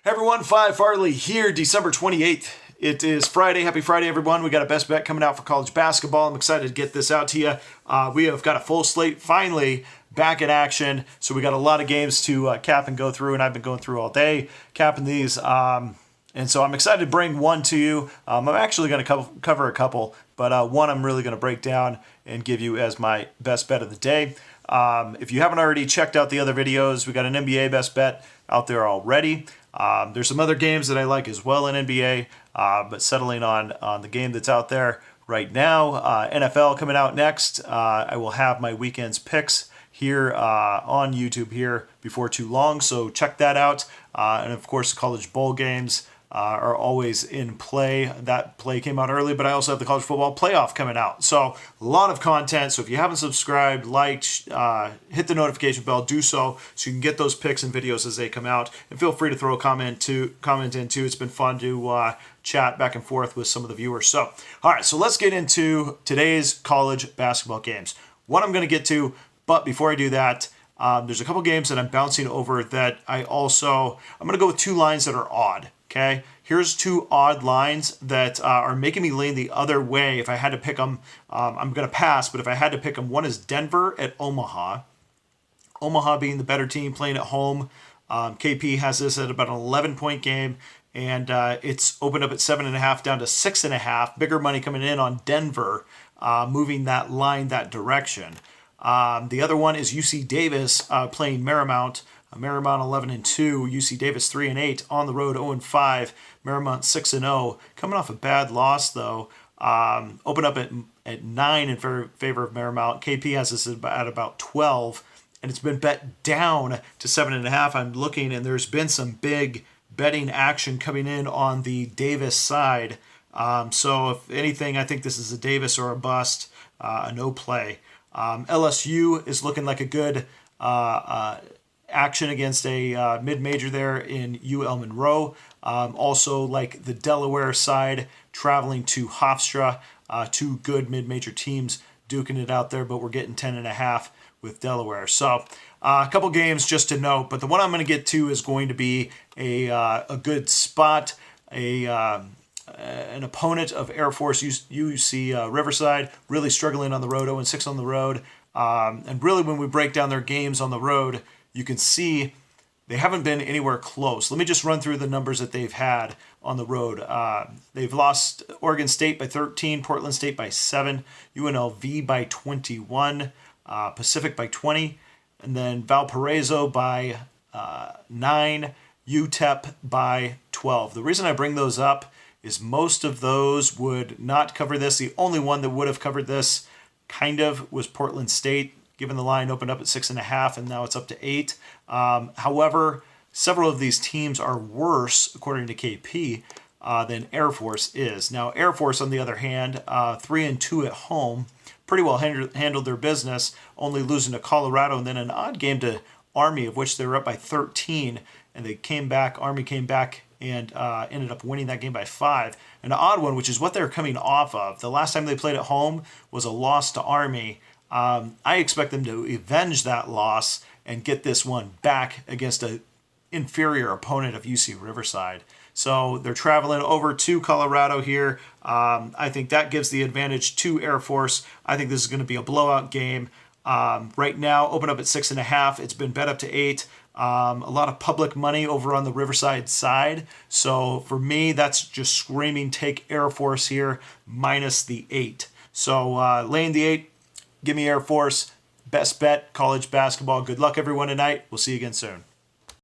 Hey everyone, Phi Farley here, December 28th. It is Friday. Happy Friday, everyone. We got a best bet coming out for college basketball. I'm excited to get this out to you. We have got a full slate finally back in action. So we got a lot of games to cap and go through, and I've been going through all day capping these. And so I'm excited to bring one to you. I'm actually going to cover a couple, but one I'm really going to break down and give you as my best bet of the day. If you haven't already checked out the other videos, we got an NBA best bet out there already. There's some other games that I like as well in NBA, but settling on the game that's out there right now. NFL coming out next. I will have my weekend's picks here on YouTube here before too long, so check that out. And of course, college bowl games are always in play. That play came out early, but I also have the college football playoff coming out. So a lot of content. So if you haven't subscribed, liked, hit the notification bell, do so you can get those picks and videos as they come out. And feel free to throw a comment in too. It's been fun to chat back and forth with some of the viewers. So, all right, so let's get into today's college basketball games. One I'm going to get to, but before I do that, there's a couple games that I'm bouncing over that I'm going to go with two lines that are odd. Okay, here's two odd lines that are making me lean the other way. If I had to pick them, I'm going to pass, but if I had to pick them, one is Denver at Omaha. Omaha being the better team playing at home. KP has this at about an 11-point game, and it's opened up at 7.5 down to 6.5. Bigger money coming in on Denver, moving that line that direction. The other one is UC Davis playing Marymount. Marymount 11-2, UC Davis 3-8 on the road 0-5. Marymount 6-0, coming off a bad loss though. Open up at 9 in favor of Marymount. KP has this at about 12, and it's been bet down to 7.5. I'm looking, and there's been some big betting action coming in on the Davis side. So if anything, I think this is a Davis or a bust, a no play. LSU is looking like a good action against a mid-major there in UL Monroe. Also like the Delaware side, traveling to Hofstra. Two good mid-major teams duking it out there, but we're getting 10.5 with Delaware. So a couple games just to note, but the one I'm going to get to is going to be a good spot, an opponent of Air Force UC Riverside, really struggling on the road, 0-6 on the road. And really when we break down their games on the road, you can see they haven't been anywhere close. Let me just run through the numbers that they've had on the road. They've lost Oregon State by 13, Portland State by 7, UNLV by 21, Pacific by 20, and then Valparaiso by 9, UTEP by 12. The reason I bring those up is most of those would not cover this. The only one that would have covered this kind of was Portland State, given the line opened up at 6.5 and now it's up to 8. However, several of these teams are worse, according to KP, than Air Force is. Now, Air Force, on the other hand, 3-2 at home, pretty well handled their business, only losing to Colorado and then an odd game to Army, of which they were up by 13, and they came back. Army came back and ended up winning that game by 5. An odd one, which is what they're coming off of. The last time they played at home was a loss to Army. I expect them to avenge that loss and get this one back against an inferior opponent of UC Riverside. So they're traveling over to Colorado here. I think that gives the advantage to Air Force. I think this is going to be a blowout game. Right now, open up at 6.5. It's been bet up to 8. A lot of public money over on the Riverside side. So for me, that's just screaming take Air Force here, minus the 8. So laying the 8. Give me Air Force. Best bet, college basketball. Good luck, everyone, tonight. We'll see you again soon.